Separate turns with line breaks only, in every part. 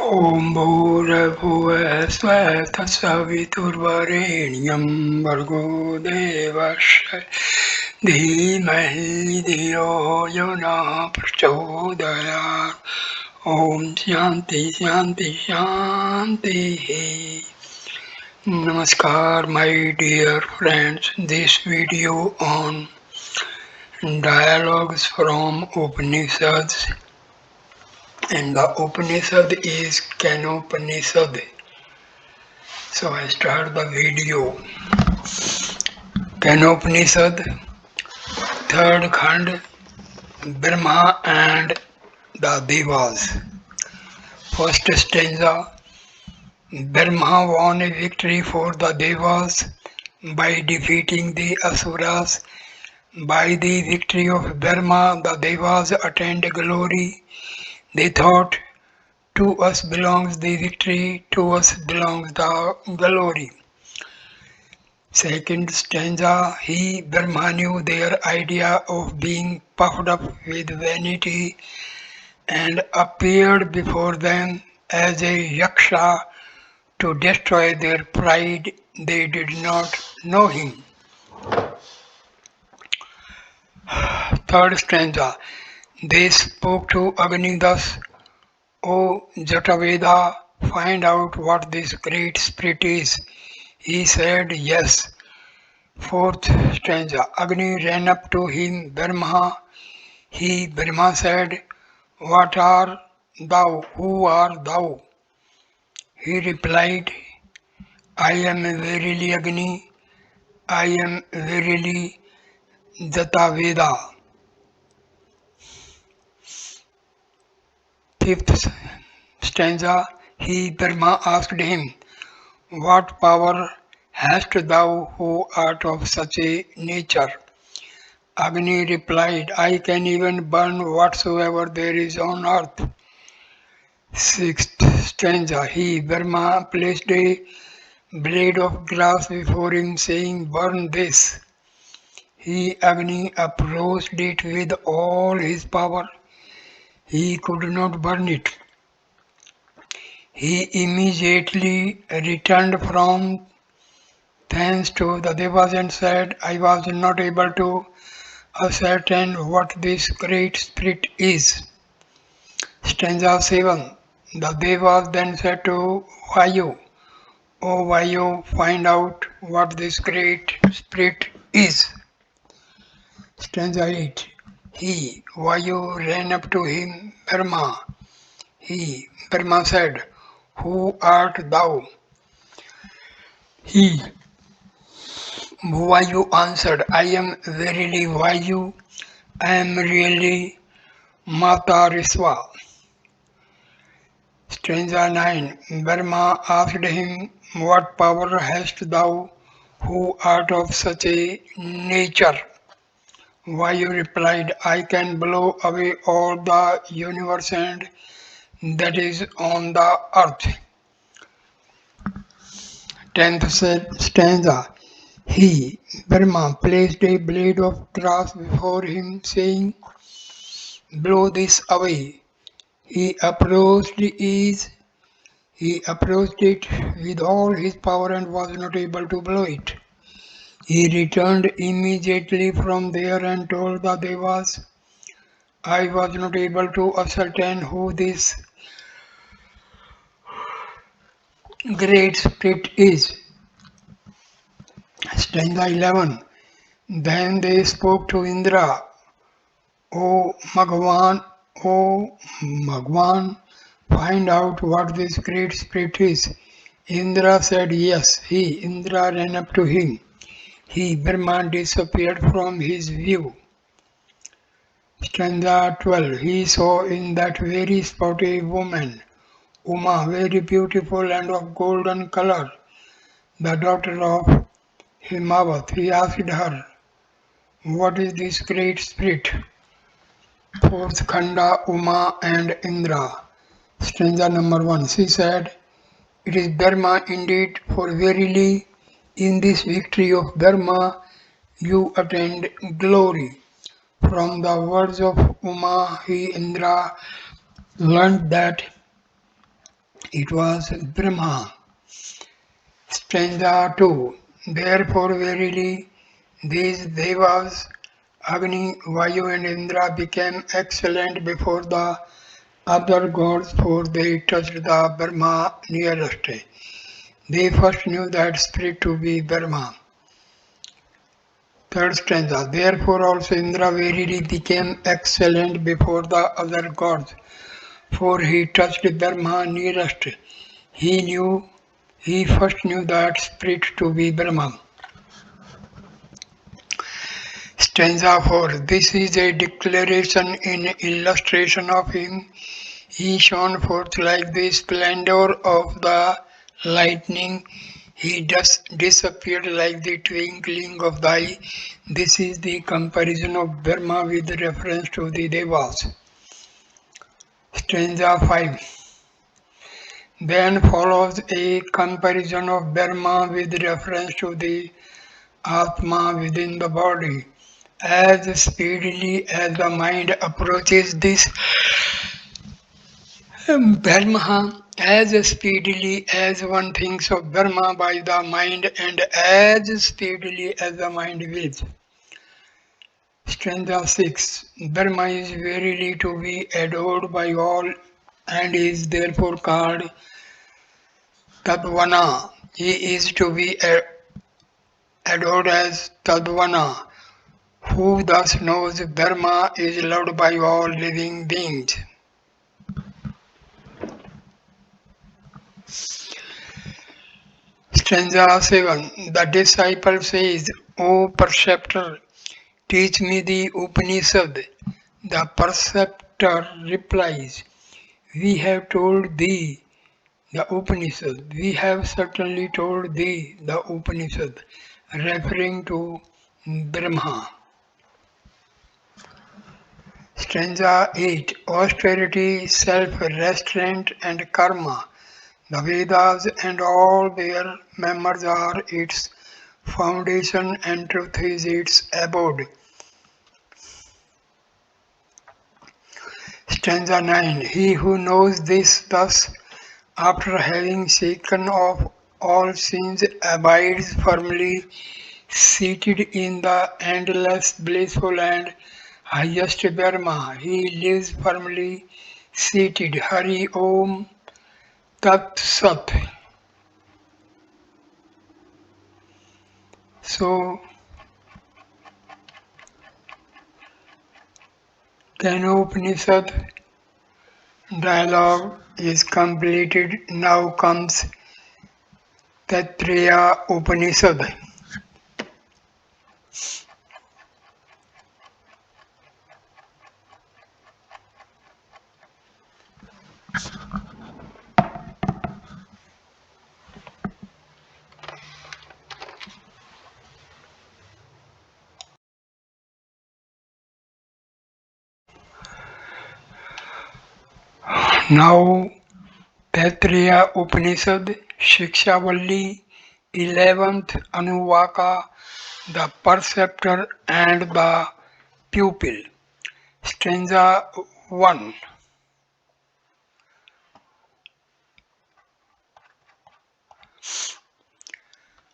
ॐ भूर्भुवः स्वः तत्सवितुर्वरेण्यं भर्गो देवस्य धीमहि धियो यो नः प्रचोदयात्। ॐ शान्ति शान्ति शान्तिः. Namaskar, my dear friends. This video on dialogues from Upanishads, and the Upanishad is Kenopanishad. So I start the video. Kenopanishad, third Khand, Brahma and the Devas. First stanza. Brahma won a victory for the Devas by defeating the Asuras. By the victory of Brahma, the Devas attained glory. They thought, to us belongs the victory, to us belongs the glory. Second stanza, he, Brahma, knew their idea of being puffed up with vanity and appeared before them as a yaksha to destroy their pride. They did not know him. Third stanza, they spoke to Agni thus, O Jataveda, find out what this great spirit is. He said, yes. Fourth stanza, Agni ran up to him, Brahma. He, Brahma, said, what are thou? Who art thou? He replied, I am verily Agni. I am verily Jataveda. Fifth stanza, he, Brahma, asked him, what power hast thou who art of such a nature? Agni replied, I can even burn whatsoever there is on earth. Sixth stanza, he, Brahma, placed a blade of grass before him, saying, burn this. He, Agni, approached it with all his power. He could not burn it. He immediately returned from thence to the Devas and said, I was not able to ascertain what this great spirit is. Stanza 7. The Devas then said to Vayu, O Vayu, find out what this great spirit is. Stanza 8. He, Vayu, ran up to him, Brahma. He, Brahma, said, who art thou? He, Vayu, answered, I am verily Vayu. I am really Mata Risva. Stanza 9. Brahma asked him, what power hast thou who art of such a nature? Vayu replied, I can blow away all the universe and that is on the earth. 10th stanza. He, Brahma, placed a blade of grass before him, saying, blow this away. He approached it with all his power and was not able to blow it. He returned immediately from there and told the Devas, I was not able to ascertain who this great spirit is. Stanza 11. Then they spoke to Indra, O Bhagwan, find out what this great spirit is. Indra said yes. He, Indra, ran up to him. He, Brahma, disappeared from his view. Stanza 12. He saw in that very spot a woman, Uma, very beautiful and of golden color, the daughter of Himavat. He asked her, what is this great spirit? Fourth Khanda, Uma and Indra. Stanza number 1. She said, it is Brahma indeed, for verily in this victory of Brahma you attained glory. From the words of Uma, he, Indra, learned that It was Brahma. Stanza 2. Therefore verily these devas, Agni, Vayu and Indra became excellent before the other gods, for they touched the Brahma nearest. They first knew that spirit to be Brahma. Third stanza. Therefore also Indra verily became excellent before the other gods, for he touched Brahma nearest. He first knew that spirit to be Brahma. Stanza 4. This is a declaration in illustration of him. He shone forth like the splendor of the lightning. He disappeared like the twinkling of the eye. This is the comparison of Brahma with reference to the Devas. Stanza 5. Then follows a comparison of Brahma with reference to the Atma within the body. As speedily as the mind approaches this Brahma, as speedily as one thinks of Brahma by the mind, and as speedily as the mind wills. Stanza 6. Brahma is verily to be adored by all and is therefore called Tadvana. He is to be adored as Tadvana, who thus knows Brahma is loved by all living beings. Stanza 7. The disciple says, O preceptor, teach me the Upanishad. The preceptor replies, We have told thee the Upanishad. We have certainly told thee the Upanishad, referring to Brahma. Stanza 8. Austerity, self-restraint and karma. The Vedas and all their members are its foundation and truth is its abode. Stanza 9. He who knows this thus, after having shaken off all sins, abides firmly seated in the endless, blissful and highest Brahma. He lives firmly seated. Hari Om Tat Sat. So, Upanishad dialogue is completed. Now comes Taittiriya Upanishad. Now Taittiriya Upanishad, Shikshavalli, 11th Anuvaka, the preceptor and the pupil. Stanza 1.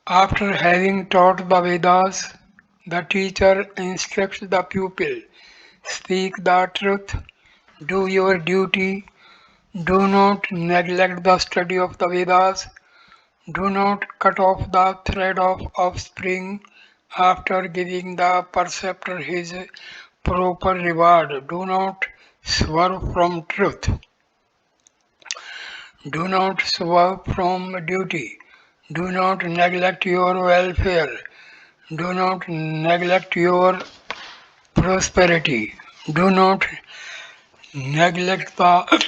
After having taught the Vedas, the teacher instructs the pupil, speak the truth, do your duty, do not neglect the study of the Vedas, do not cut off the thread of offspring after giving the preceptor his proper reward, do not swerve from truth, do not swerve from duty, do not neglect your welfare, do not neglect your prosperity, do not neglect the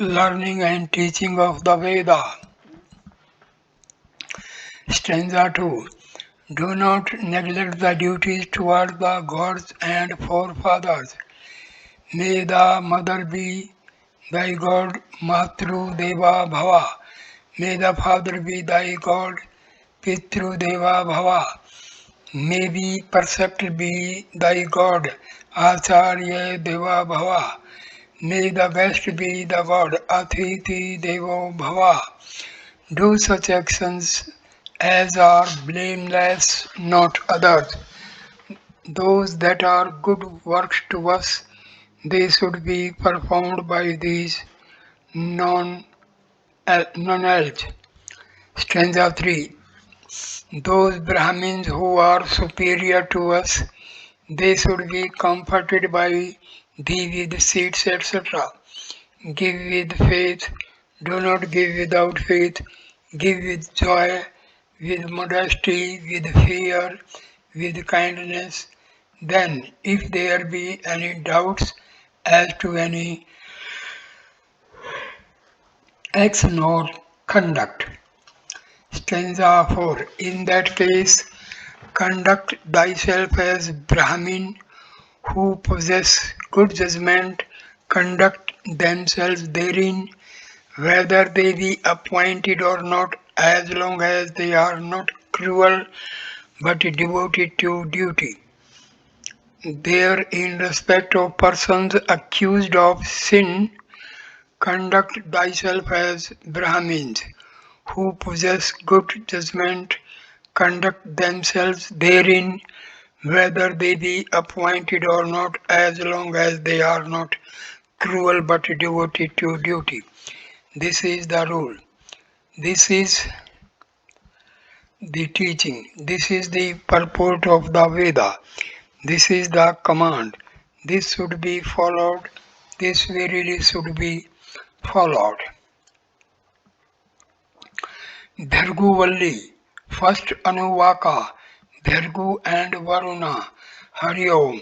learning and teaching of the Veda. Stanza 2. Do not neglect the duties toward the gods and forefathers. May the mother be thy god, Matru Deva Bhava. May the father be thy god, Pitru Deva Bhava. May the preceptor be thy god, Acharya Deva Bhava. May the guest be the god Atiti Devo Bhava. Do such actions as are blameless, not others. Those that are good works to us, they should be performed by these non else. Stanza 3. Those Brahmins who are superior to us, they should be comforted by thee with seeds, etc. Give with faith, do not give without faith. Give with joy, with modesty, with fear, with kindness. Then, if there be any doubts as to any action or conduct. Stanza 4. In that case, conduct thyself as Brahmin who possess good judgment, conduct themselves therein, whether they be appointed or not, as long as they are not cruel but devoted to duty. There, in respect of persons accused of sin, conduct thyself as Brahmins who possess good judgment, conduct themselves therein, whether they be appointed or not, as long as they are not cruel but devoted to duty. This is the rule. This is the teaching. This is the purport of the Veda. This is the command. This should be followed. This verily should be followed. Bharguvalli, first Anuvaka, Bhargu and Varuna. Hari Om.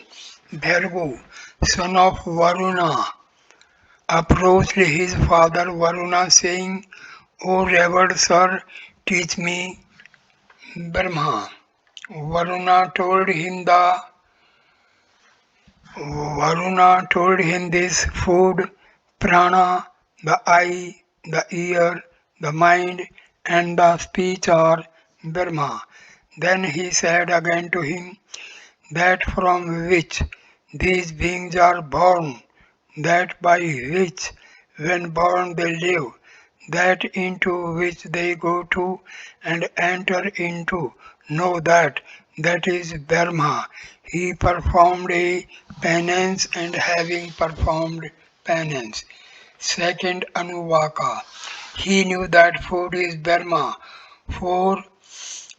Bhargu, son of Varuna, approached his father Varuna saying, O revered sir, teach me Brahma. Varuna told him the Varuna told him this food, prana, the eye, the ear, the mind, and the speech are Brahma. Then he said again to him, that from which these beings are born, that by which when born they live, that into which they go to and enter into, know that that is Brahma. He performed a penance, and having performed penance. Second Anuvaka. He knew that food is Brahma, for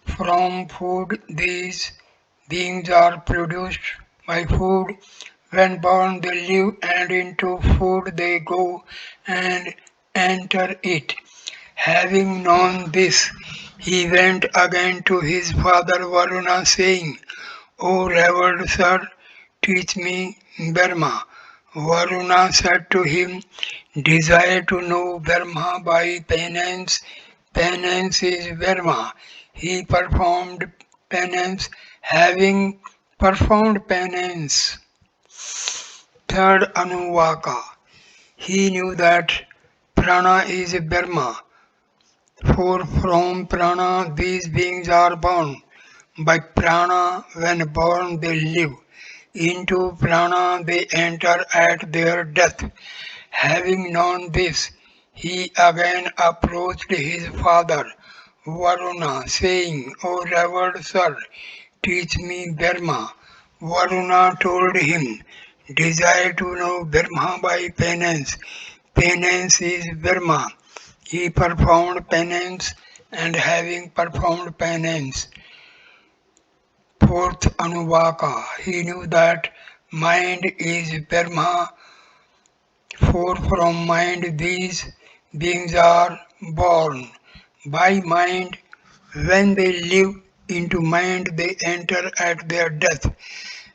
from food these beings are produced by food. When born they live, and into food they go and enter it. Having known this, he went again to his father Varuna, saying, O revered sir, teach me Brahma. Varuna said to him, desire to know Brahma by penance. Penance is Brahma. He performed penance, having performed penance. Third Anuvaka. He knew that prana is Brahma, for from prana these beings are born. By prana, when born, they live. Into prana they enter at their death. Having known this, he again approached his father, Varuna, saying, O revered sir, teach me Brahma. Varuna told him, desire to know Brahma by penance. Penance is Brahma. He performed penance, and having performed penance, fourth Anuvaka, he knew that mind is Brahma, for from mind these beings are born. By mind, when they live, into mind they enter at their death.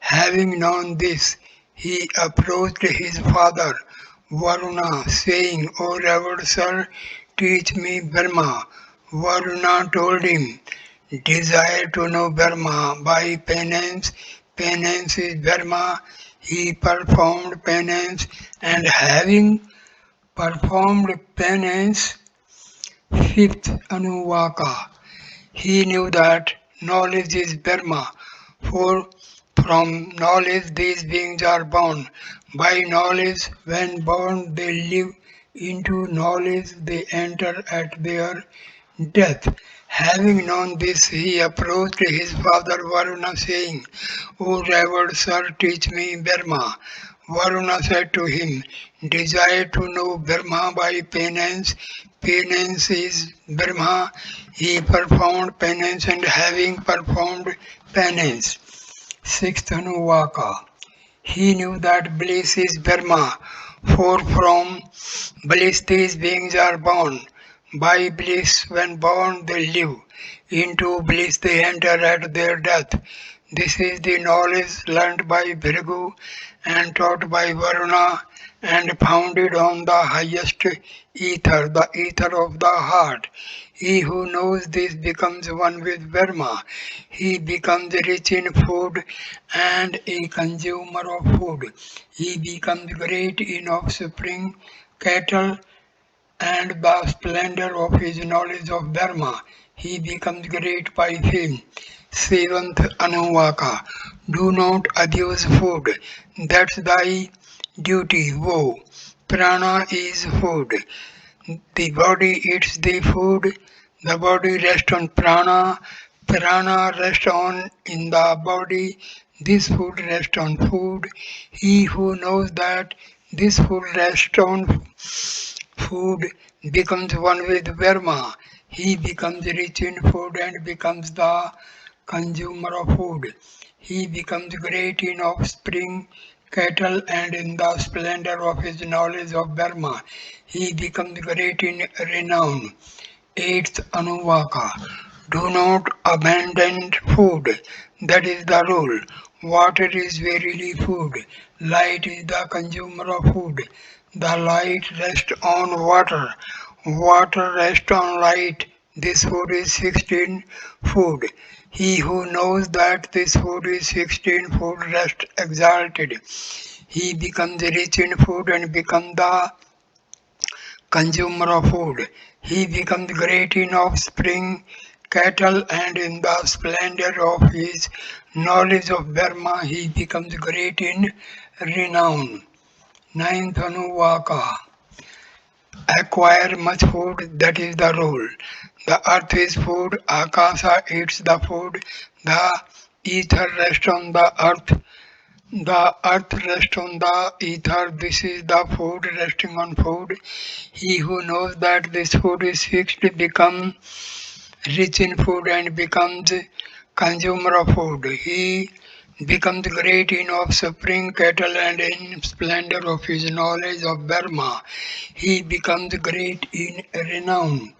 Having known this, he approached his father Varuna, saying, O revered sir, teach me Brahma. Varuna told him, desire to know Brahma by penance. Penance is Brahma. He performed penance, and having performed penance, fifth Anuvaka, he knew that knowledge is Brahma, for From knowledge these beings are born. By knowledge, when born, they live. Into knowledge, they enter at their death. Having known this, he approached his father Varuna, saying, O revered sir, teach me Brahma. Varuna said to him, desire to know Brahma by penance. Penance is Brahma. He performed penance, and having performed penance. Sixth Anuvaka. He knew that bliss is Brahma, for from bliss these beings are born. By bliss, when born, they live. Into bliss they enter at their death. This is the knowledge learnt by Bhrigu and taught by Varuna and founded on the highest ether, the ether of the heart. He who knows this becomes one with Brahma. He becomes rich in food and a consumer of food. He becomes great in offspring, cattle, and the splendor of his knowledge of Dharma. He becomes great by fame. Seventh Anuvaka. Do not abuse food. That's thy duty. Woe. Prana is food. The body eats the food. The body rests on prana. Prana rests on in the body. This food rests on food. He who knows that this food rests on food becomes one with Brahma. He becomes rich in food and becomes the consumer of food. He becomes great in offspring, cattle, and in the splendor of his knowledge of Brahma. He becomes great in renown. Eighth Anuvaka. Do not abandon food. That is the rule. Water is verily food. Light is the consumer of food. The light rests on water. Water rests on light. This food is fixed in food. He who knows that this food is fixed in food rests exalted. He becomes rich in food and becomes the consumer of food. He becomes great in offspring, cattle, and in the splendor of his knowledge of Brahma, he becomes great in renown. Ninth Anuvaka. Acquire much food, that is the rule. The earth is food, Akasa eats the food, the ether rests on the earth, the earth rests on the ether. This is the food resting on food. He who knows that this food is fixed becomes rich in food and becomes consumer of food. He becomes great in offspring, cattle, and in splendor of his knowledge of Brahma. He becomes great in renown.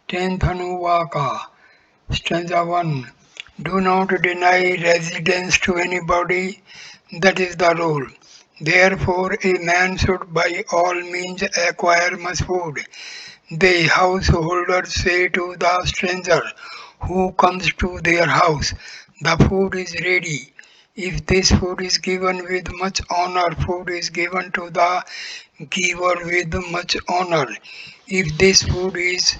Tenth Anuvaka. Stanza 1. Do not deny residence to anybody, that is the rule. Therefore, a man should by all means acquire much food. The householders say to the stranger who comes to their house, the food is ready. If this food is given with much honor, food is given to the giver with much honor. If this food is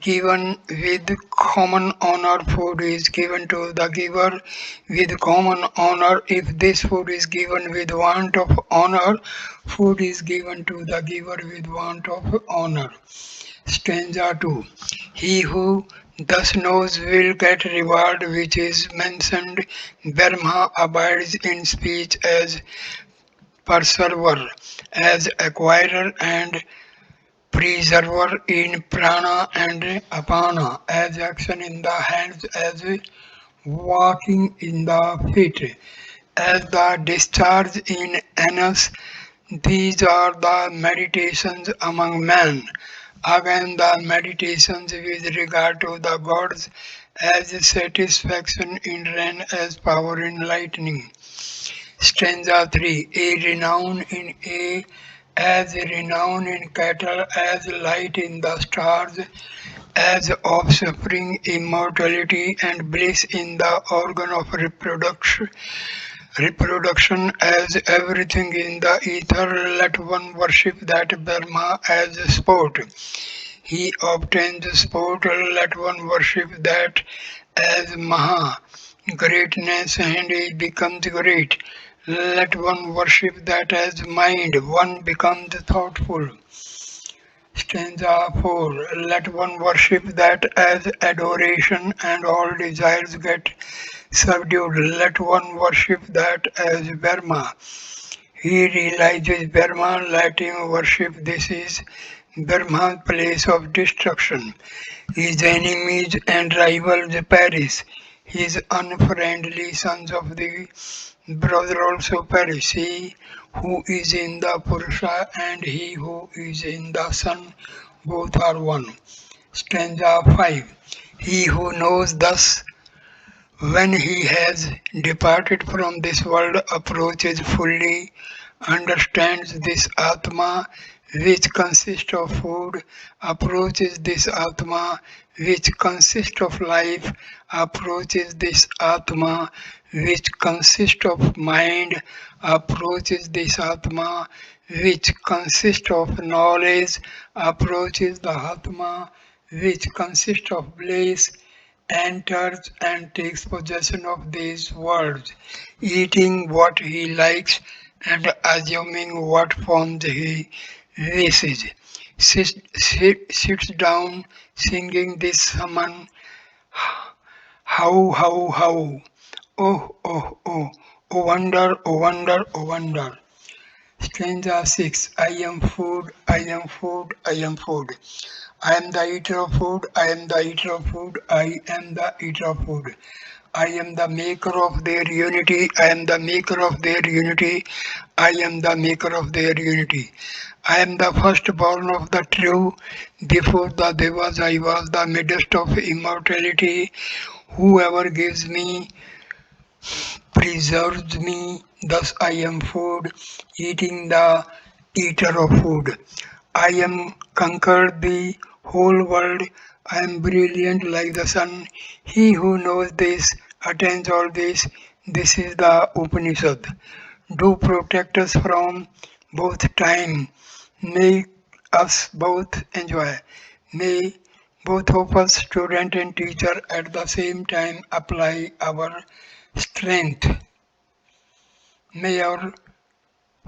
given with common honor, food is given to the giver with common honor. If this food is given with want of honor, food is given to the giver with want of honor. Stanza 2. He who thus knows will get reward which is mentioned. Brahma abides in speech as preserver, as acquirer and preserver in prana and apana, as action in the hands, as walking in the feet, as the discharge in anus. These are the meditations among men. Again, the meditations with regard to the gods, as satisfaction in rain, as power in lightning. Stanza 3. As renown in cattle, as light in the stars, as offspring, immortality, and bliss in the organ of reproduction, as everything in the ether, let one worship that Brahma as sport. He obtains sport, let one worship that as Maha. greatness and he becomes great. Let one worship that as mind, one becomes thoughtful. Stanza 4. Let one worship that as adoration and all desires get subdued. Let one worship that as Brahma. He realizes Brahma, let him worship. This is Brahma's place of destruction. His enemies and rivals perish. His unfriendly sons of the brother also perish. He who is in the Purusha and he who is in the Son, both are one. Stanza 5. He who knows thus, when he has departed from this world, approaches fully, understands this Atma which consists of food, approaches this Atma which consists of life, approaches this Atma which consists of mind, approaches this Atma which consists of knowledge, approaches the Atma which consists of bliss, enters and takes possession of these worlds, eating what he likes and assuming what forms he wishes. Sits down singing this summon, how, oh wonder, oh wonder, oh wonder. Stanza 6. I am food, I am food, I am food. I am the eater of food, I am the eater of food, I am the eater of food. I am the maker of their unity, I am the maker of their unity, I am the maker of their unity. I am the firstborn of the true, before the Devas I was the midst of immortality. Whoever gives me preserves me, thus I am food, eating the eater of food. I am conquered the whole world, I am brilliant like the sun. He who knows this attains all this. This is the Upanishad. Do protect us from both time. Make us both enjoy. May both of us, student and teacher, at the same time apply our strength. May our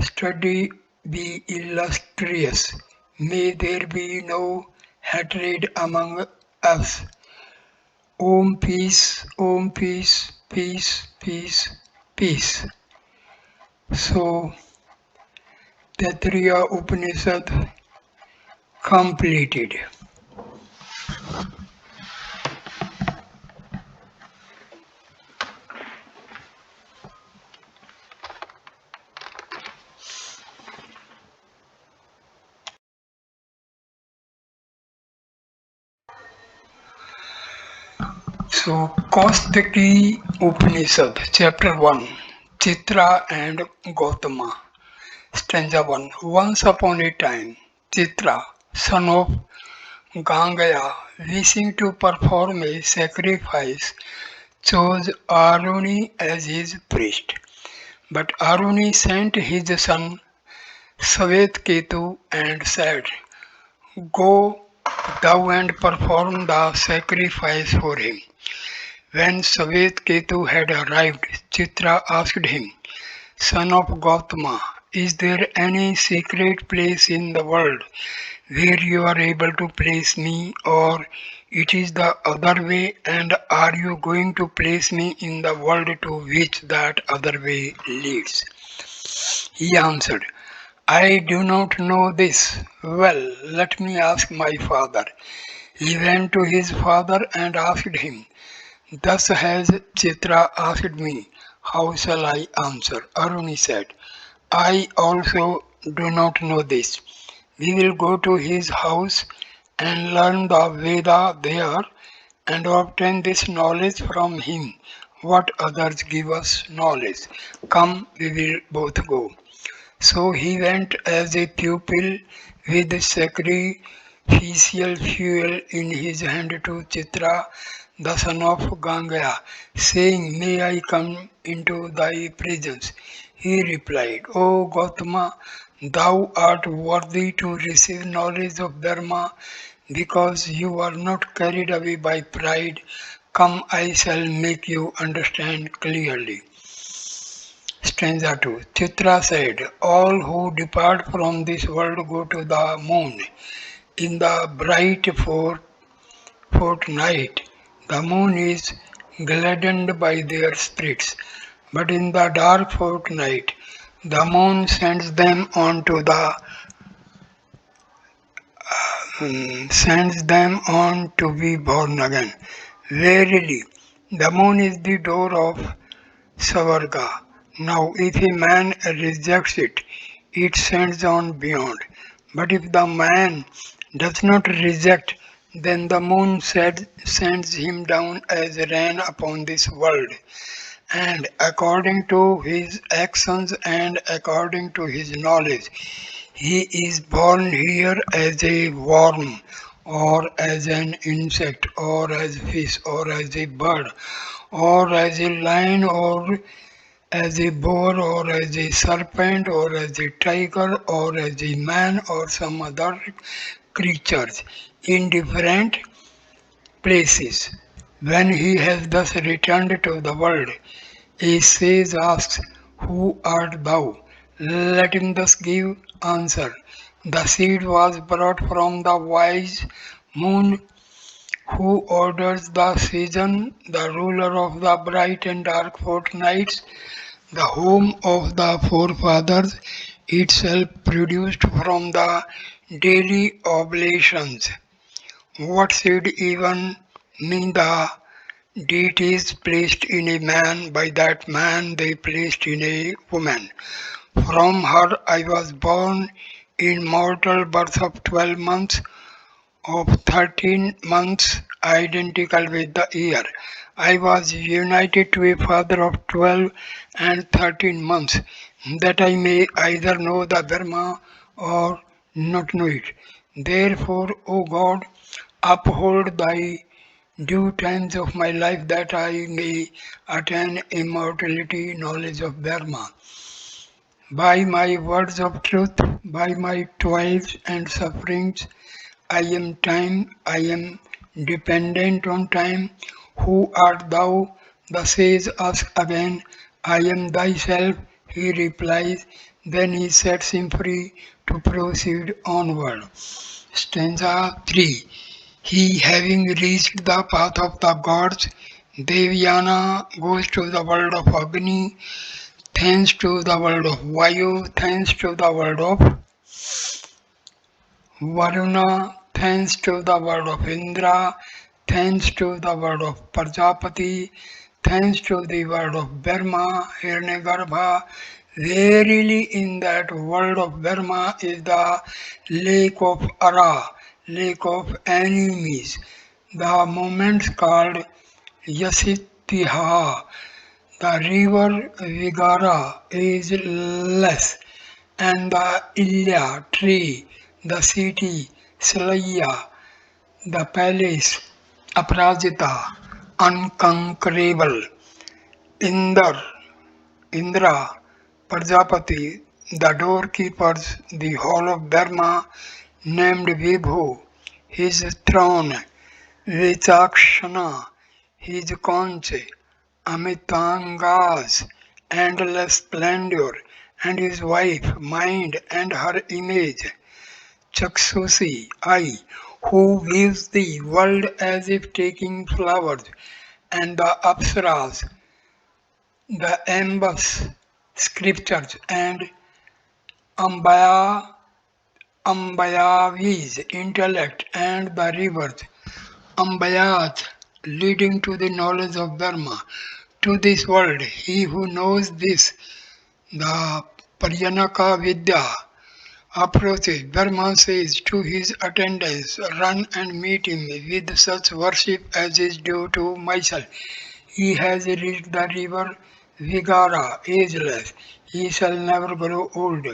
study be illustrious. May there be no hatred among us. Om peace, Om peace, peace, peace, peace. So, Taittiriya Upanishad completed. So, Kaustiki Upanishad, Chapter 1, Chitra and Gautama. Stanza 1. Once upon a time, Chitra, son of Gangaya, wishing to perform a sacrifice, chose Aruni as his priest. But Aruni sent his son Savetketu and said, Go thou and perform the sacrifice for him. When Savetketu had arrived, Chitra asked him, Son of Gautama, is there any secret place in the world where you are able to place me, or it is the other way, and are you going to place me in the world to which that other way leads? He answered, I do not know this. Well, let me ask my father. He went to his father and asked him, Thus has Chitra asked me, how shall I answer? Aruni said, I also do not know this. We will go to his house and learn the Veda there and obtain this knowledge from him. What others give us knowledge. Come, we will both go. So he went as a pupil with sacrificial fuel in his hand to Chitra, the son of Gangaya, saying, May I come into thy presence? He replied, O Gautama, thou art worthy to receive knowledge of Dharma because you are not carried away by pride. Come, I shall make you understand clearly. Stanza 2. Chitra said, all who depart from this world go to the moon. In the bright fortnight, the moon is gladdened by their spirits, but in the dark fortnight, the moon sends them on to be born again. Verily, the moon is the door of Savarga. Now, if a man rejects it, it sends on beyond. But if the man does not reject, then the moon sends him down as rain upon this world. And according to his actions and according to his knowledge, he is born here as a worm, or as an insect, or as a fish, or as a bird, or as a lion, or as a boar, or as a serpent, or as a tiger, or as a man, or some other creatures in different places. When he has thus returned to the world, a sage asks, who art thou? Let him thus give answer. The seed was brought from the wise moon who orders the season, the ruler of the bright and dark fortnights, the home of the forefathers, itself produced from the daily oblations. What should even mean the deities placed in a man, by that man they placed in a woman. From her I was born in mortal birth of 12 months, of 13 months identical with the year. I was united to a father of 12 and 13 months, that I may either know the Dharma or not know it. Therefore, O God, uphold thy due times of my life, that I may attain immortality, knowledge of Dharma. By my words of truth, by my toils and sufferings, I am time, I am dependent on time. Who art thou? The sage asks again. I am thyself, he replies. Then he sets him free to proceed onward. Stanza 3. He, having reached the path of the gods, Devyana goes to the world of Agni, thence to the world of Vayu, thence to the world of Varuna, thence to the world of Indra, thence to the world of Prajapati, thence to the world of Brahma, Hiranyagarbha. Verily in that world of Brahma is the lake of Ara, lake of enemies. The moments called Yasitiha, the river Vigara is less, and the Ilya tree, the city Salaya, the palace Aparajita, unconquerable. Indra, Indra, Prajapati, the doorkeepers, the hall of Dharma, named Vibhu, his throne, Vichakshana, his conch, Amitanga's endless splendor, and his wife, mind and her image, Chaksusi, eye, who views the world as if taking flowers, and the Apsaras, the ambus, scriptures, and Ambaya, Ambayavi's intellect, and the rivers, Ambayat, leading to the knowledge of Dharma, to this world. He who knows this, the Paryanaka Vidya, approaches. Brahma says to his attendants, run and meet him with such worship as is due to myself. He has reached the river Vigara, ageless. He shall never grow old.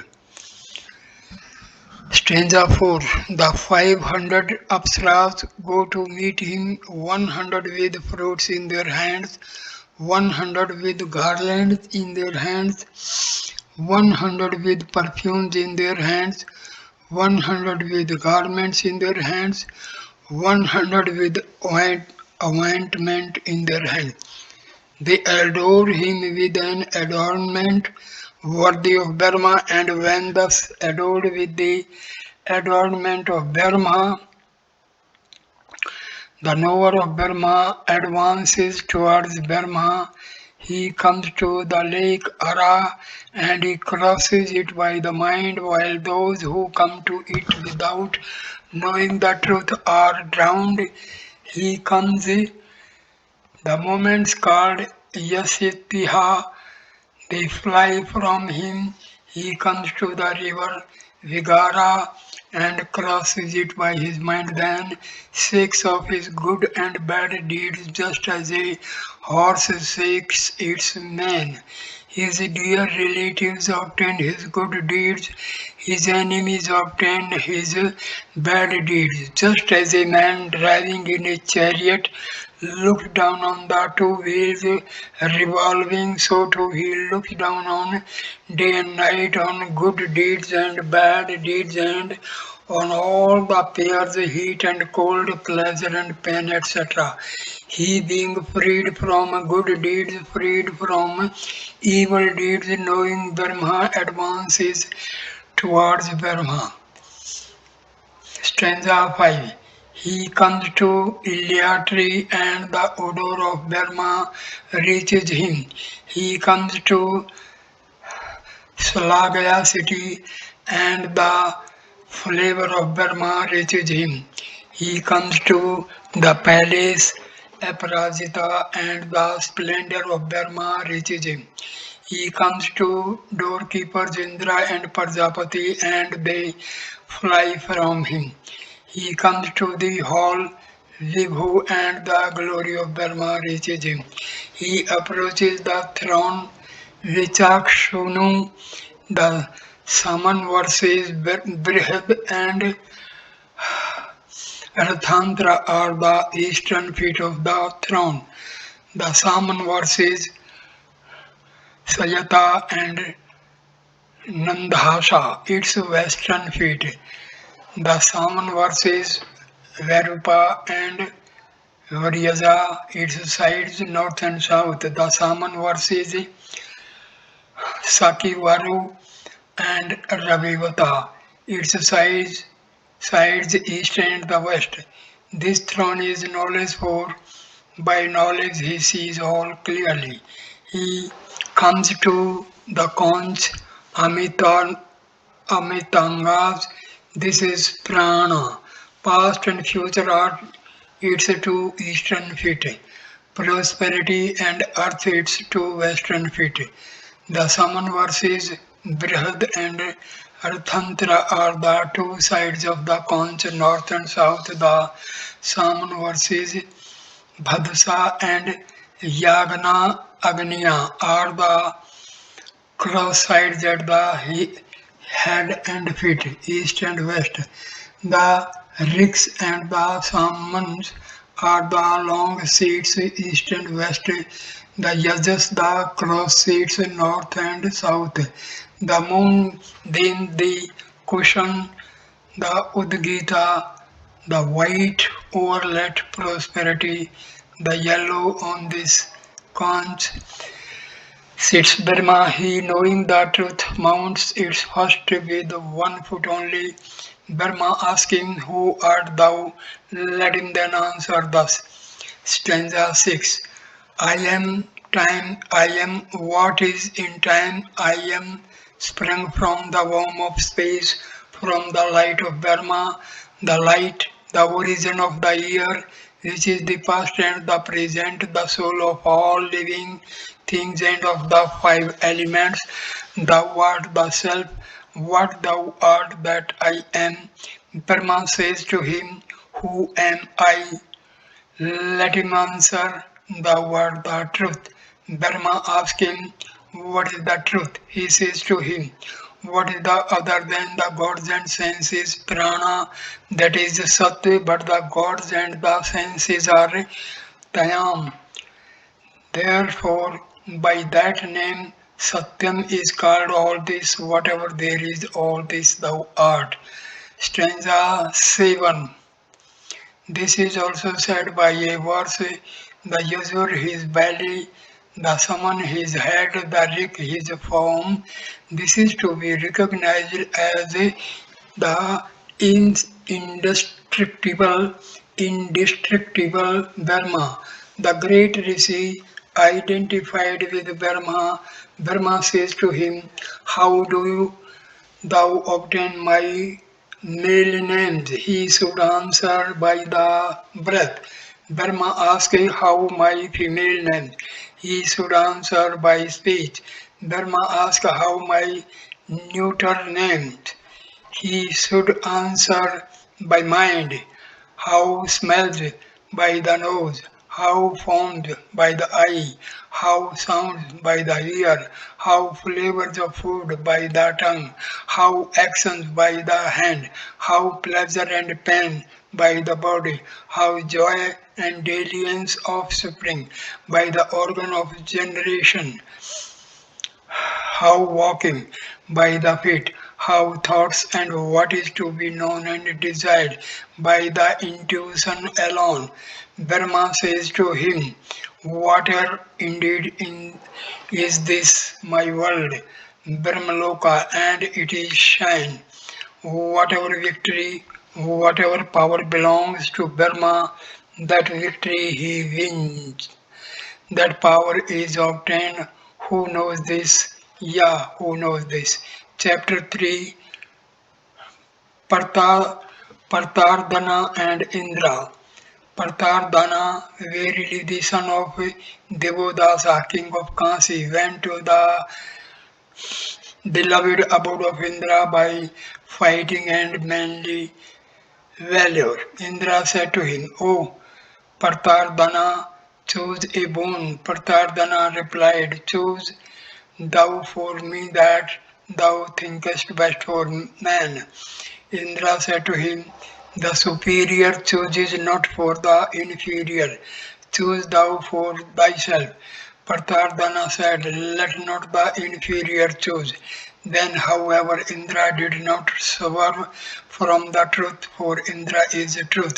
Stanza 4. The 500 Apsaras go to meet him, 100 with fruits in their hands, 100 with garlands in their hands, 100 with perfumes in their hands, 100 with garments in their hands, 100 with ointment in their hand. They adore him with an adornment worthy of Brahma, and when thus adored with the adornment of Brahma, the knower of Brahma advances towards Brahma. He comes to the lake Ara and he crosses it by the mind, while those who come to it without knowing the truth are drowned. He comes the moments called Yasitiha, they fly from him. He comes to the river Vigara and crosses it by his mind, then shakes off his good and bad deeds just as a horse shakes its mane. His dear relatives obtain his good deeds, his enemies obtain his bad deeds. Just as a man driving in a chariot looks down on the two wheels revolving, so too he looks down on day and night on good deeds and bad deeds and on all the pairs, heat and cold, pleasure and pain, etc. He being freed from good deeds, freed from evil deeds, knowing Brahma advances towards Brahma. Stanza 5. He comes to Ilya tree and the odor of Brahma reaches him. He comes to Salagaya city and the flavor of Brahma reaches him. He comes to the palace Aparajita and the splendor of Brahma reaches him. He comes to doorkeepers Indra and Prajapati and they fly from him. He comes to the hall Vibhu and the glory of Brahma reaches him. He approaches the throne Vichakshunu, the Saman versus Brihad and Rathantra are the eastern feet of the throne. The Saman versus Sayata and Nandhasa, its western feet. The Saman versus Varupa and Varyaja, its sides north and south. The Saman versus Sakivaru and Ravivata, its sides east and the west. This throne is knowledge, for by knowledge he sees all clearly. He comes to the conch Amitangas. This is prana. Past and future are its two eastern feet. Prosperity and earth its two western feet. The Saman verses Brihad and Arthantra are the two sides of the conch, north and south. The Saman verses Bhadsa and Yagna Agniya are the cross sides at the head and feet, east and west. The ricks and the salmons are the long seats, east and west. The yajas, the cross seats, north and south. The moon, then the cushion, the udgita, the white overlet prosperity, the yellow on this conch. Sits Brahma, he knowing the truth mounts its first with 1 foot only. Brahma asking, who art thou? Let him then answer thus. Stanza 6. I am time, I am what is in time, I am sprung from the womb of space, from the light of Brahma, the light, the origin of the year, which is the past and the present, the soul of all living things and of the five elements. Thou art the self, what thou art that I am. Brahma says to him, who am I? Let him answer, thou art the truth. Brahma asks him, what is the truth? He says to him, what is the other than the gods and senses? Prana, that is Satya, but the gods and the senses are Tayam. Therefore, by that name, Satyam is called all this, whatever there is, all this thou art. Stanza 7. This is also said by a verse, the Yazur his belly, the Saman his head, the Rik his form. This is to be recognized as the indestructible, indestructible Brahma. The great Rishi identified with Brahma. Brahma says to him, how do you thou obtain my male names? He should answer by the breath. Brahma asked how my female names. He should answer by speech. Brahma asked how my neuter names. He should answer by mind. How smells by the nose, how formed by the eye, how sounds by the ear, how flavors of food by the tongue, how actions by the hand, how pleasure and pain by the body, how joy and dalliance of spring by the organ of generation, how walking by the feet, how thoughts and what is to be known and desired by the intuition alone. Brahma says to him, water indeed is this my world, Brahmaloka, and it is shine. Whatever victory, whatever power belongs to Brahma, that victory he wins. That power is obtained. Who knows this? Yeah, who knows this? Chapter 3, Partha, Partardhana and Indra. Partardhana, verily the son of Devodasa, king of Kasi, went to the beloved abode of Indra by fighting and manly valor. Indra said to him, O Partardhana, choose a boon. Partardhana replied, choose thou for me that thou thinkest best for man. Indra said to him, the superior chooses not for the inferior. Choose thou for thyself. Partardhana said, let not the inferior choose. Then, however, Indra did not swerve from the truth, for Indra is truth.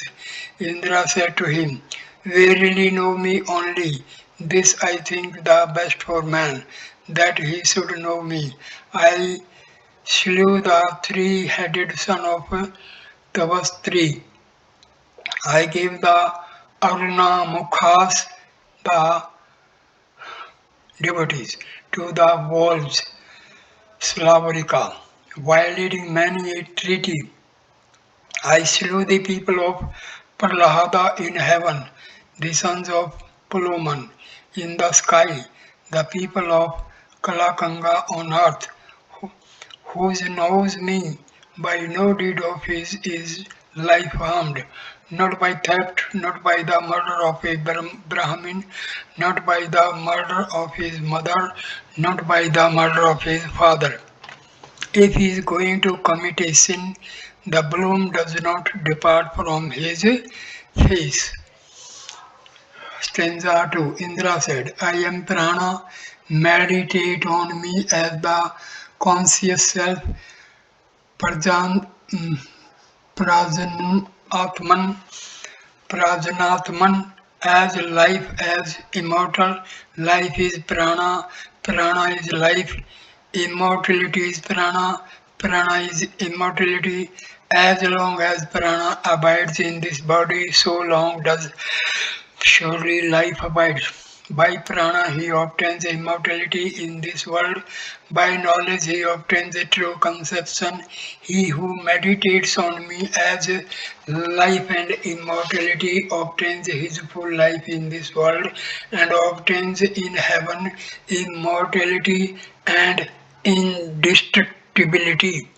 Indra said to him, verily know me only. This I think the best for man, that he should know me. I slew the three-headed son of Tavastri. I gave the Aruna Mukhas, the devotees, to the wolves, Slavarika, violating many a treaty. I slew the people of Prahlada in heaven, the sons of Pulaman in the sky, the people of Kalakanga on earth, whose knows me by no deed of his is life harmed, not by theft, not by the murder of a Brahmin, not by the murder of his mother, not by the murder of his father. If he is going to commit a sin, the bloom does not depart from his face. Stanza 2. Indra said, I am prana, meditate on me as the conscious self, Prajan, Prajanatman, Prajanatman, as life, as immortal. Life is prana, prana is life, immortality is prana, prana is immortality. As long as prana abides in this body, so long does surely life abides. By prana he obtains immortality in this world. By knowledge he obtains a true conception. He who meditates on me as life and immortality obtains his full life in this world and obtains in heaven immortality and indestructibility.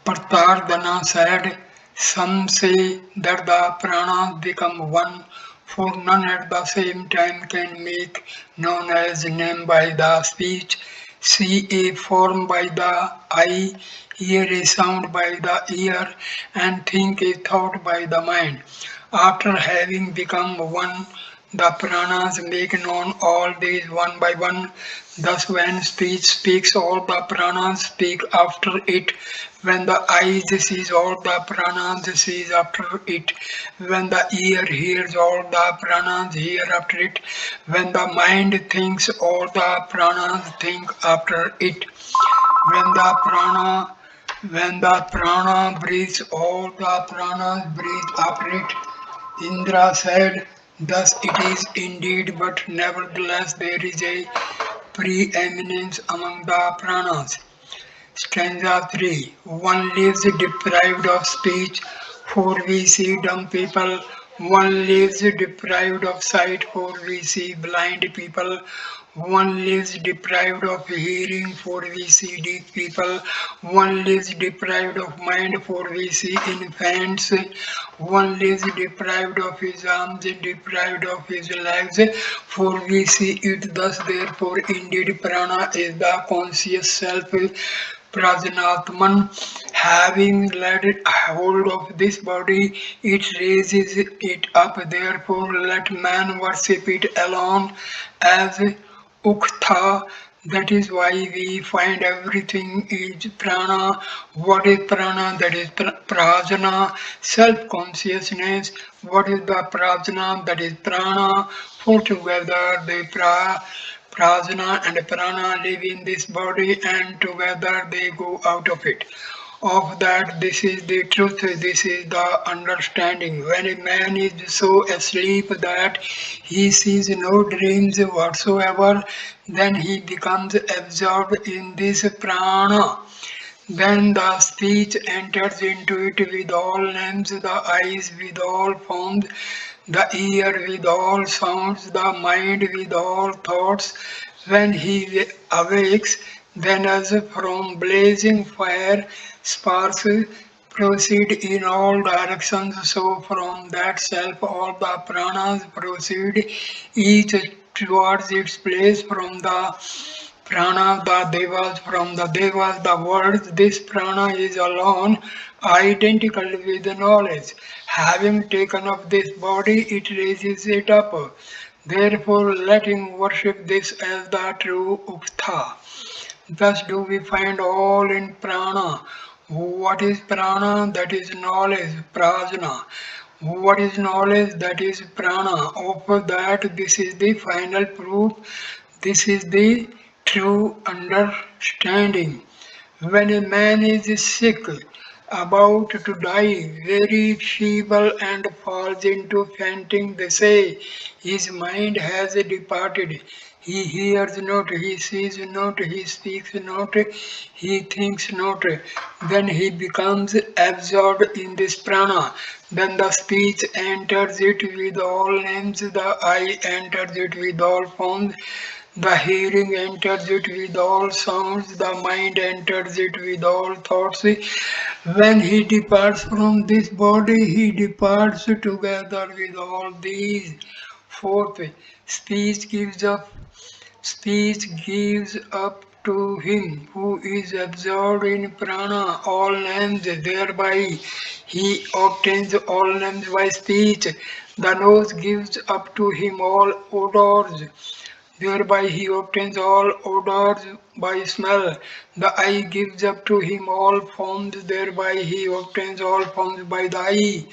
Partardhana said, some say that the pranas become one, for none at the same time can make known as name by the speech, see a form by the eye, hear a sound by the ear, and think a thought by the mind. After having become one, The pranas make known all these one by one. Thus, when speech speaks, all the pranas speak after it. When the eyes sees, all the pranas sees after it. When the ear hears, all the pranas hear after it. When the mind thinks, all the pranas think after it. When the prana when the prana breathes, all the pranas breathe after it. Indra said, thus it is indeed, but nevertheless there is a preeminence among the pranas. Stanza 3. One lives deprived of speech, for we see dumb people. One lives deprived of sight, for we see blind people. One lives deprived of hearing, for we see deaf people. One lives deprived of mind, for we see infants. One lives deprived of his arms, deprived of his legs, for we see it thus. Therefore, indeed, prana is the conscious self. Prajnatman, having laid hold of this body, it raises it up. Therefore, let man worship it alone as Uktha. That is why we find everything is prana. What is prana? That is prajna, self-consciousness. What is the prajna? That is prana. For together they prajna and prana live in this body and together they go out of it. Of that, this is the truth, this is the understanding. When a man is so asleep that he sees no dreams whatsoever, then he becomes absorbed in this prana. Then the speech enters into it with all names, the eyes with all forms, the ear with all sounds, the mind with all thoughts. When he awakes, then as from blazing fire, sparks proceed in all directions, so from that self all the pranas proceed, each towards its place. From the prana, the devas, from the devas, the words. This prana is alone identical with the knowledge. Having taken up this body, it raises it up. Therefore, let him worship this as the true Uktha. Thus do we find all in prana. What is prana? That is knowledge, prajna. What is knowledge? That is prana. Of that, this is the final proof. This is the true understanding. When a man is sick, about to die, very feeble and falls into fainting, they say his mind has departed. He hears not, he sees not, he speaks not, he thinks not. Then he becomes absorbed in this prana. Then the speech enters it with all names, the eye enters it with all forms, the hearing enters it with all sounds, the mind enters it with all thoughts. When he departs from this body, he departs together with all these. Fourth, speech gives up Speech gives up to him who is absorbed in prana all names, thereby he obtains all names by speech. The nose gives up to him all odors, thereby he obtains all odors by smell. The eye gives up to him all forms, thereby he obtains all forms by the eye.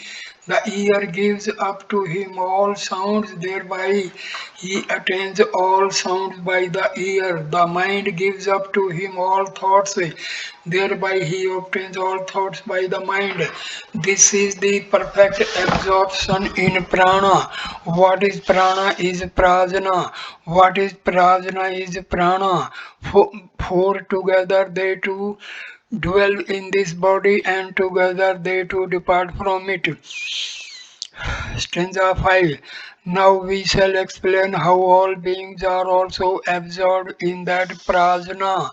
The ear gives up to him all sounds, thereby he attains all sounds by the ear. The mind gives up to him all thoughts, thereby he obtains all thoughts by the mind. This is the perfect absorption in prana. What is prana is prajna. What is prajna is prana. For together they two dwell in this body and together they two depart from it. Stanza 5. Now we shall explain how all beings are also absorbed in that prajna.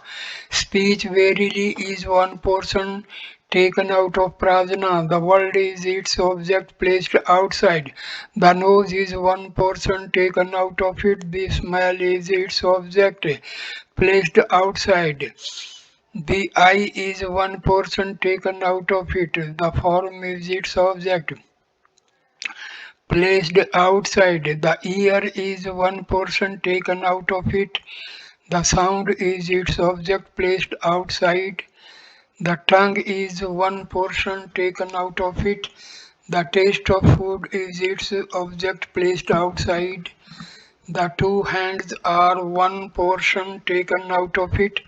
Speech verily is one portion taken out of prajna. The world is its object placed outside. The nose is one portion taken out of it. The smell is its object placed outside. The eye is one portion taken out of it. The form is its object placed outside. The ear is one portion taken out of it. The sound is its object placed outside. The tongue is one portion taken out of it. The taste of food is its object placed outside. The two hands are one portion taken out of it.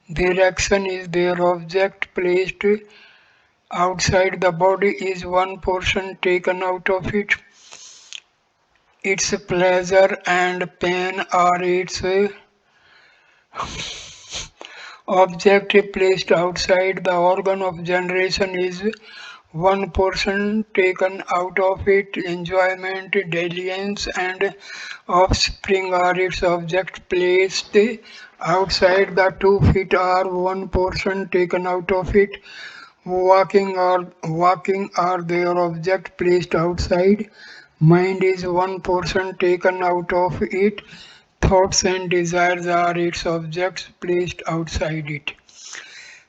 Their action is their object placed outside. The body is one portion taken out of it. Its pleasure and pain are its object placed outside. The organ of generation is one portion taken out of it. Enjoyment, dalliance, and offspring are its object placed outside. The 2 feet are one portion taken out of it. Walking are their object placed outside. Mind is one portion taken out of it. Thoughts and desires are its objects placed outside it.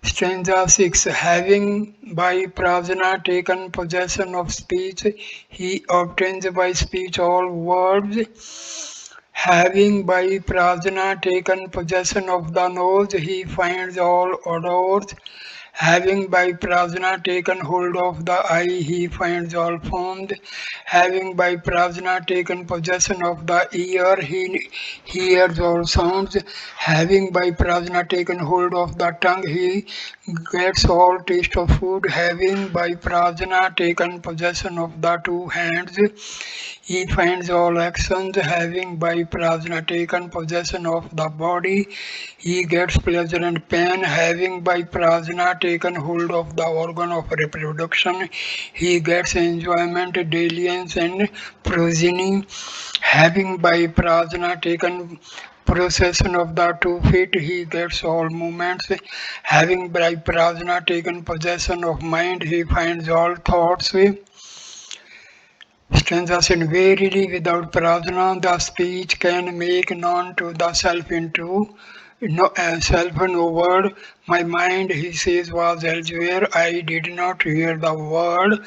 Stanza 6. Having by prajna taken possession of speech, he obtains by speech all words. Having by prajna taken possession of the nose, he finds all odors. Having by prajna taken hold of the eye, he finds all forms. Having by prajna taken possession of the ear, he hears all sounds. Having by prajna taken hold of the tongue, he gets all taste of food. Having by prajna taken possession of the two hands, he finds all actions. Having by prajna taken possession of the body, he gets pleasure and pain. Having by prajna taken hold of the organ of reproduction, he gets enjoyment, dalliance, and progeny. Having by prajna taken possession of the 2 feet, he gets all movements. Having by prajna taken possession of mind, he finds all thoughts. Stanza said, verily without prajna, the speech can make known to the self into self no word. My mind, he says, was elsewhere. I did not hear the word.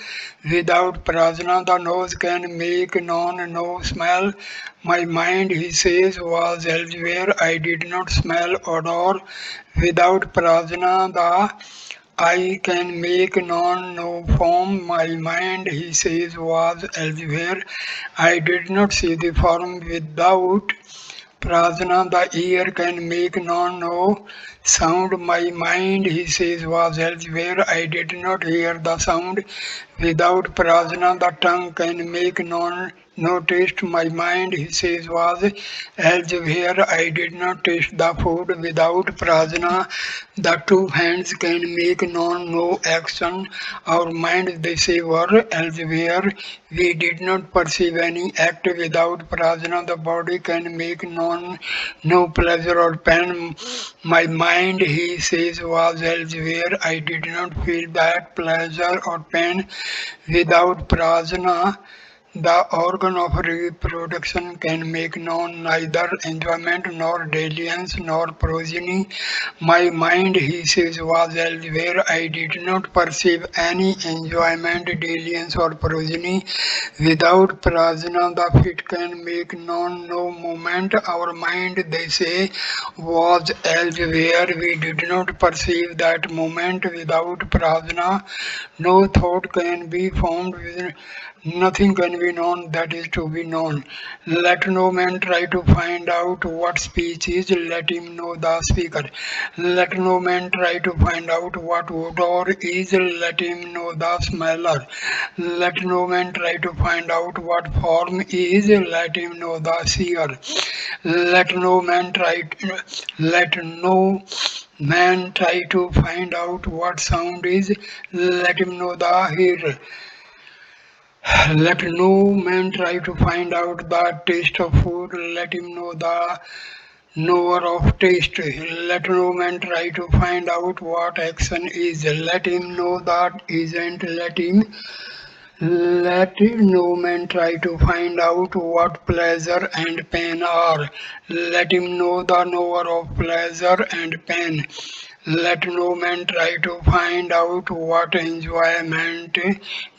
Without prajna, the nose can make known no smell. My mind, he says, was elsewhere. I did not smell odor. Without prajna, the I can make known no form. My mind, he says, was elsewhere. I did not see the form. Without prajna, the ear can make known no sound. My mind, he says, was elsewhere. I did not hear the sound. Without prajna, the tongue can make known no taste. My mind, he says, was elsewhere. I did not taste the food. Without prajna, the two hands can make known no action. Our minds, they say, were elsewhere. We did not perceive any act. Without prajna, the body can make known no pleasure or pain. My mind, he says, was elsewhere. I did not feel that pleasure or pain. Without prajna, the organ of reproduction can make known neither enjoyment nor dalliance nor progeny. My mind, he says, was elsewhere. I did not perceive any enjoyment, dalliance, or progeny. Without prajna, the feet can make known no movement. Our mind, they say, was elsewhere. We did not perceive that movement. Without prajna, no thought can be formed. Nothing can be known that is to be known. Let no man try to find out what speech is, let him know the speaker. Let no man try to find out what odor is, let him know the smeller. Let no man try to find out what form is, let him know the seer. Let no man try to, let no man try to find out what sound is, let him know the hearer. Let no man try to find out the taste of food, let him know the knower of taste. Let no man try to find out what action is, let him know that isn't, let no man try to find out what pleasure and pain are. Let him know the knower of pleasure and pain. Let no man try to find out what enjoyment,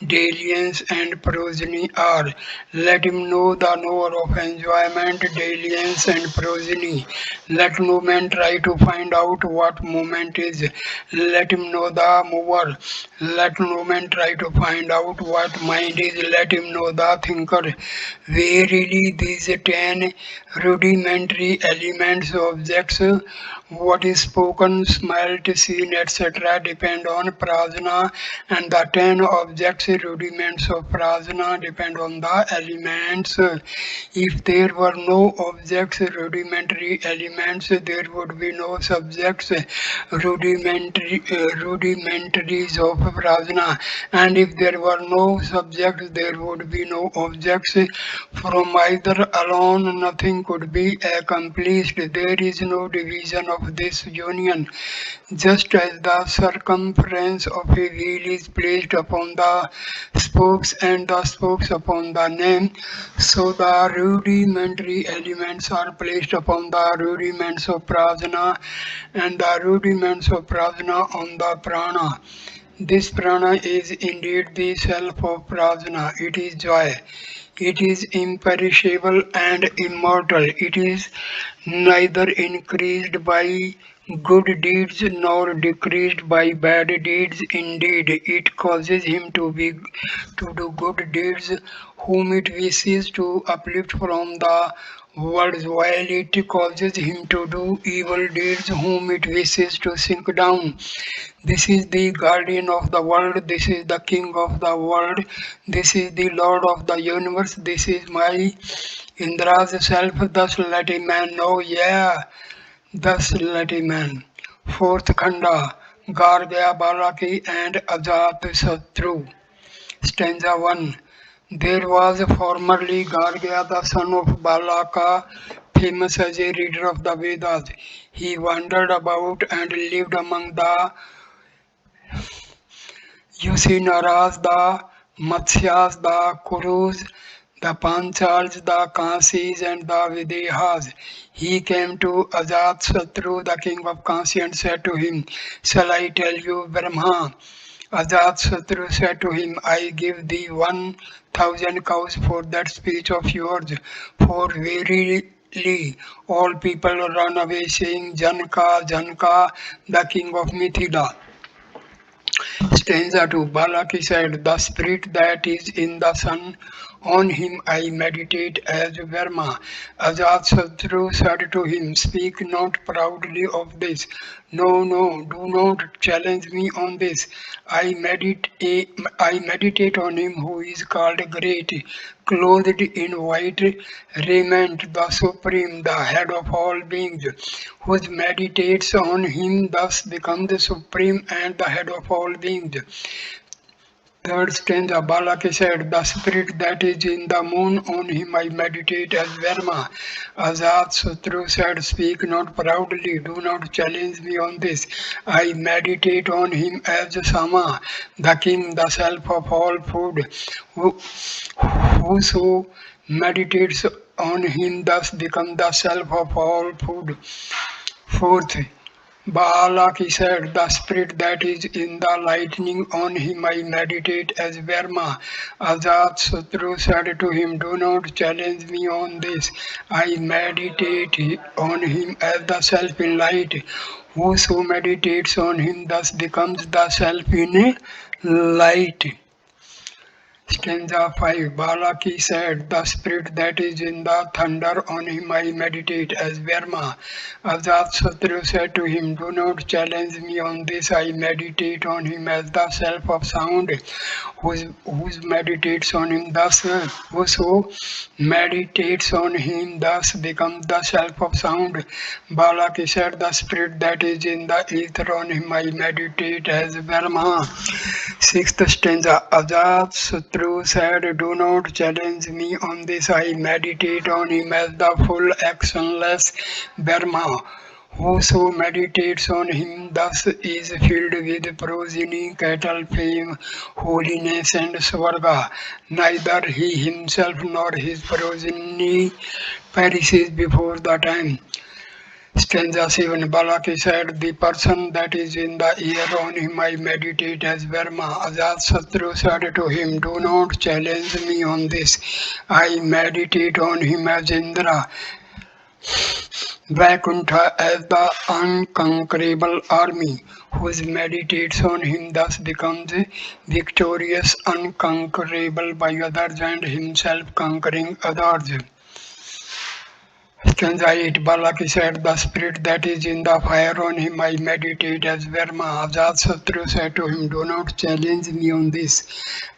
dalliance, and progeny are. Let him know the knower of enjoyment, dalliance, and progeny. Let no man try to find out what moment is. Let him know the mover. Let no man try to find out what mind is. Let him know the thinker. Verily, these 10 rudimentary elements, objects, what is spoken, smelt, seen, etc., depend on prajna, and the 10 objects, rudiments of prajna, depend on the elements. If there were no objects, rudimentary elements, there would be no subjects, rudimentaries of prajna, and if there were no subjects, there would be no objects. From either alone, nothing could be accomplished. There is no division of this union. Just as the circumference of a wheel is placed upon the spokes and the spokes upon the name, so the rudimentary elements are placed upon the rudiments of prajna and the rudiments of prajna on the prana. This prana is indeed the self of prajna. It is joy. It is imperishable and immortal. It is neither increased by good deeds nor decreased by bad deeds. Indeed, it causes him to do good deeds whom it wishes to uplift from the world, while it causes him to do evil deeds whom it wishes to sink down. This is the guardian of the world. This is the king of the world. This is the Lord of the universe. This is my Indra's self. Thus let a man know. Yeah, thus let a man. Fourth Khanda, Gargaya Balaki and Ajat Satru. Stanza 1. There was formerly Gargya, the son of Balaka, famous as a reader of the Vedas. He wandered about and lived among the Yusinaras, the Matsyas, the Kurus, the Panchals, the Kansis, and the Videhas. He came to Ajatsatru, the king of Kansi, and said to him, "Shall I tell you, Brahma?" Ajatsatru said to him, "I give thee 1,000 cows for that speech of yours, for verily all people run away saying, Janka, Janka, the king of Mithila." Stanza 2. Balaki said, "The spirit that is in the sun, on him I meditate as Verma." Ajatsatru said to him, "Speak not proudly of this. No, no, do not challenge me on this. I meditate on him who is called great, clothed in white raiment, the supreme, the head of all beings, who meditates on him thus becomes the supreme and the head of all beings." Third stanza, Balaki said, "The spirit that is in the moon, on him I meditate as Verma." Azat Sutru said, "Speak not proudly, do not challenge me on this. I meditate on him as Sama, the king, the self of all food. Who, whoso meditates on him thus becomes the self of all food." Fourth, Balaki said, "The spirit that is in the lightning, on him I meditate as Verma." Ajat Sutru said to him, "Do not challenge me on this. I meditate on him as the self in light. Whoso meditates on him thus becomes the self in light." Stanza 5. Balaki said, "The spirit that is in the thunder, on him I meditate as Verma." Ajatsatru said to him, "Do not challenge me on this. I meditate on him as the self of sound, whose meditates on him thus, whoso meditates on him thus becomes the self of sound." Balaki said, "The spirit that is in the ether, on him I meditate as Verma." Sixth stanza, Ajatsatru said, "Do not challenge me on this. I meditate on him as the full actionless Brahma. Whoso meditates on him thus is filled with progeny, cattle, fame, holiness, and swarga. Neither he himself nor his progeny perishes before the time." Stanza 7. Balaki said, the person that is in the air on him I meditate as Verma. Ajat Satru said to him, do not challenge me on this. I meditate on him as Indra. Vaikuntha as the unconquerable army, whose meditates on him thus becomes victorious, unconquerable by others and himself conquering others. Stanza 8. Balaki said, the spirit that is in the fire on him I meditate as Verma. Ajatsatru said to him, do not challenge me on this.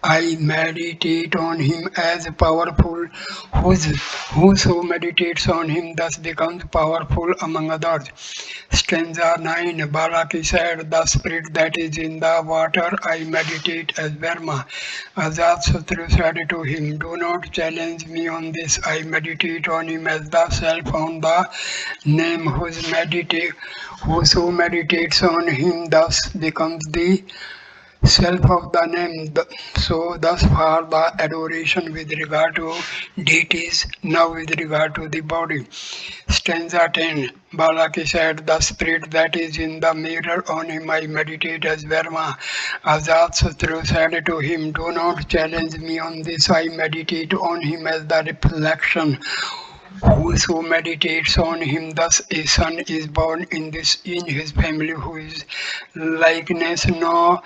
I meditate on him as powerful, whoso meditates on him thus becomes powerful among others. Stanza 9. Balaki said, the spirit that is in the water I meditate as Verma. Ajatsatru said to him, do not challenge me on this. I meditate on him as the self on the name, whoso meditates on him thus becomes the self of the name. So thus far the adoration with regard to deities, now with regard to the body. Stanza 10. Balaki said, the spirit that is in the mirror on him I meditate as Verma. Ajatsatru said to him, do not challenge me on this. I meditate on him as the reflection. Whoso meditates on him, thus a son is born in his family who is likeness, no,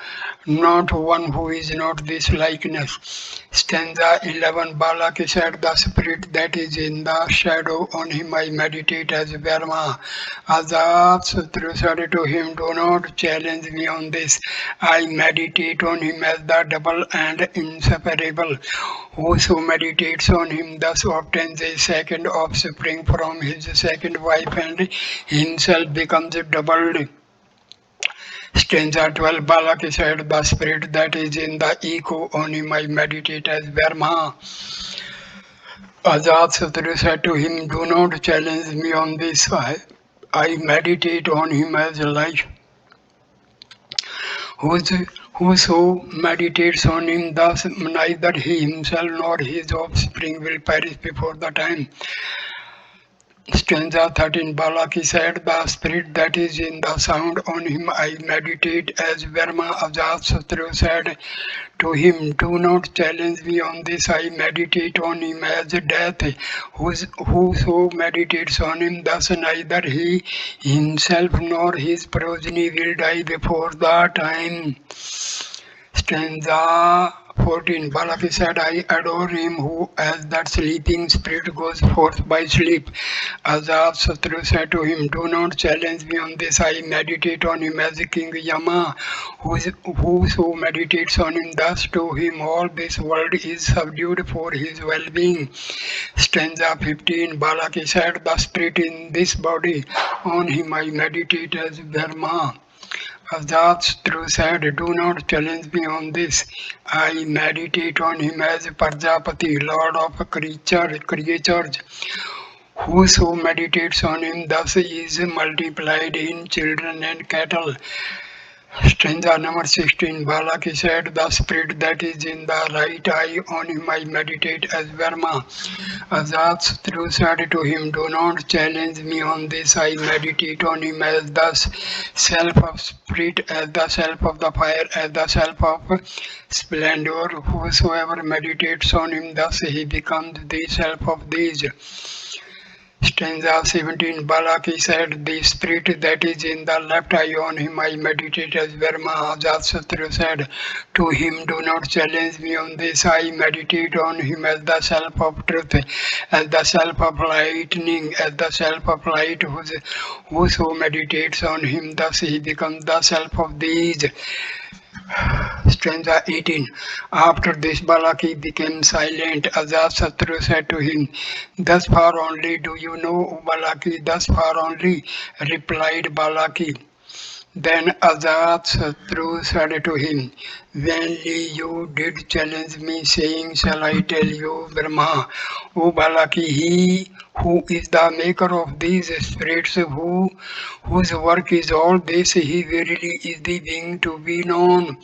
not one who is not this likeness. Stanza 11. Balaki said, the spirit that is in the shadow on him I meditate as Verma. Ajatsatru said to him, do not challenge me on this. I meditate on him as the double and inseparable. Whoso meditates on him thus obtains a second offspring from his second wife and himself becomes doubled. Stanza 12. Balaki said, the spirit that is in the echo on him I meditate as Verma. Ajatsatru said to him, do not challenge me on this. I meditate on him as life. Whoso meditates on him, thus neither he himself nor his offspring will perish before the time. Stanza 13. Balaki said, the spirit that is in the sound on him I meditate as Verma. Ajatsatru said to him, do not challenge me on this. I meditate on him as death. Whoso meditates on him, thus neither he himself nor his progeny will die before the time. Stanza 14. Balaki said, I adore him who as that sleeping spirit goes forth by sleep. Ajatsatru said to him, do not challenge me on this. I meditate on him as King Yama. Whoso meditates on him, thus to him all this world is subdued for his well-being. Stanza 15. Balaki said, the spirit in this body, on him I meditate as Dharma. Ajatsatru said, do not challenge me on this. I meditate on him as Prajapati, Lord of creatures. Whoso meditates on him thus is multiplied in children and cattle. Stanza number 16. Balaki said, the spirit that is in the right eye, on him I meditate as Verma. Ajatsatru said to him, do not challenge me on this. I meditate on him as the self of spirit, as the self of the fire, as the self of splendor. Whosoever meditates on him, thus he becomes the self of these. Stanza 17. Balaki said, the spirit that is in the left eye, on him I meditate as Verma. Ajatsatru said to him, do not challenge me on this. I meditate on him as the self of truth, as the self of lightning, as the self of light. Whoso meditates on him, thus he becomes the self of these. Stanza 18. After this Balaki became silent. Ajatsatru said to him, thus far only do you know, Balaki, thus far only, replied Balaki. Then Ajatsatru said to him, vainly you did challenge me, saying, shall I tell you, Brahma? O Balaki, he who is the maker of these spirits, whose work is all this, he verily is the being to be known.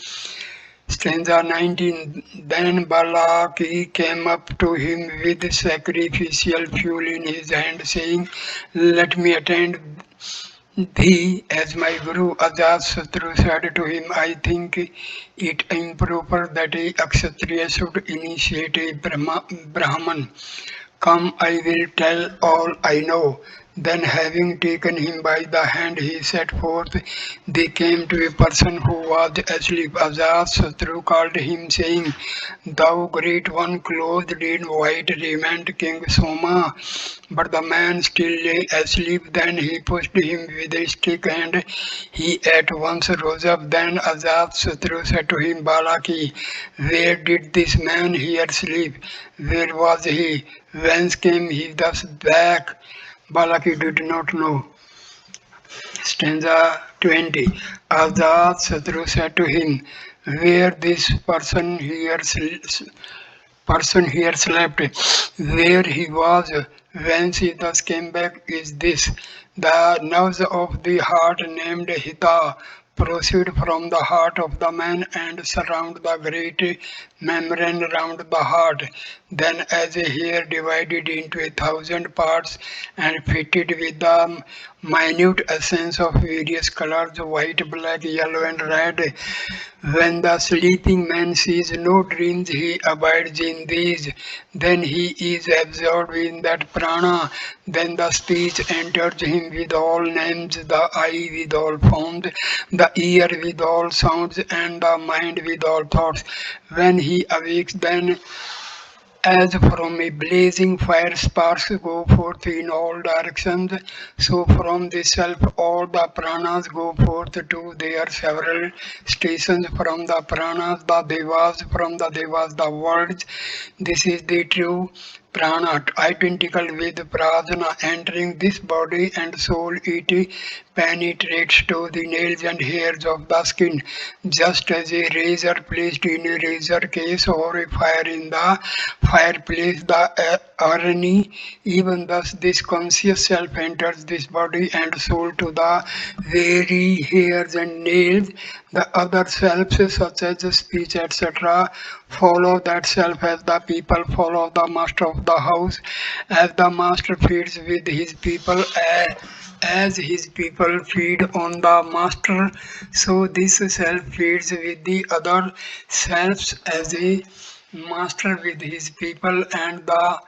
Stanza 19. Then Balaki came up to him with sacrificial fuel in his hand, saying, let me attend He, as my Guru Ajatasattu said to him, I think it improper that a Kshatriya should initiate a Brahman. Come, I will tell all I know. Then, having taken him by the hand, he set forth. They came to a person who was asleep. Ajatasattu called him, saying, Thou great one, clothed in white raiment, King Soma. But the man still lay asleep. Then he pushed him with a stick, and he at once rose up. Then Ajatasattu said to him, Balaki, where did this man here sleep? Where was he? Whence came he thus back? Balaki did not know. Stanza 20. Ajatasattu said to him, where this person here slept, where he was, whence he thus came back is this. The nerves of the heart named Hita proceed from the heart of the man and surround the great membrane round the heart. Then as a hair divided into 1,000 parts and fitted with the minute essence of various colors, white, black, yellow and red, when the sleeping man sees no dreams, he abides in these. Then he is absorbed in that prana. Then the speech enters him with all names, the eye with all forms, the ear with all sounds, and the mind with all thoughts. When he awakes, then as from a blazing fire sparks go forth in all directions, so from the self all the pranas go forth to their several stations. From the pranas the devas, from the devas the worlds. This is the true prana, identical with prajna. Entering this body and soul, it penetrates to the nails and hairs of the skin, just as a razor placed in a razor case or a fire in the fireplace, the irony. Even thus, this conscious self enters this body and soul to the very hairs and nails. The other selves, such as speech, etc., follow that self as the people follow the master of the house, as the master feeds with his people. As his people feed on the master, so this self feeds with the other selves as a master with his people, and the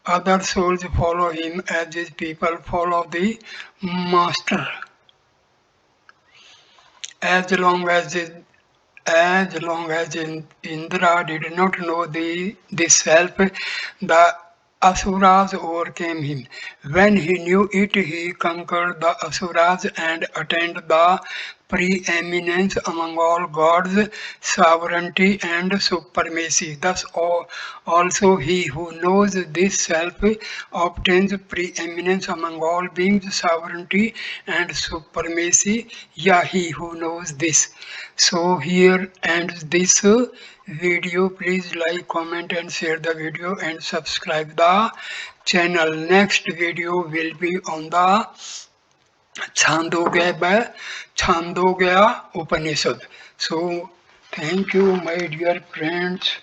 other souls follow him as his people follow the master. As long as Indra did not know this self, the Asuras overcame him. When he knew it, he conquered the Asuras and attained the preeminence among all gods, sovereignty and supremacy. Thus, also he who knows this self obtains preeminence among all beings, sovereignty and supremacy. Yeah, he who knows this. So here ends this video. Please like, comment and share the video and subscribe the channel. Next video will be on the Chandogya Upanishad. So thank you my dear friends.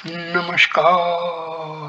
Namaskar.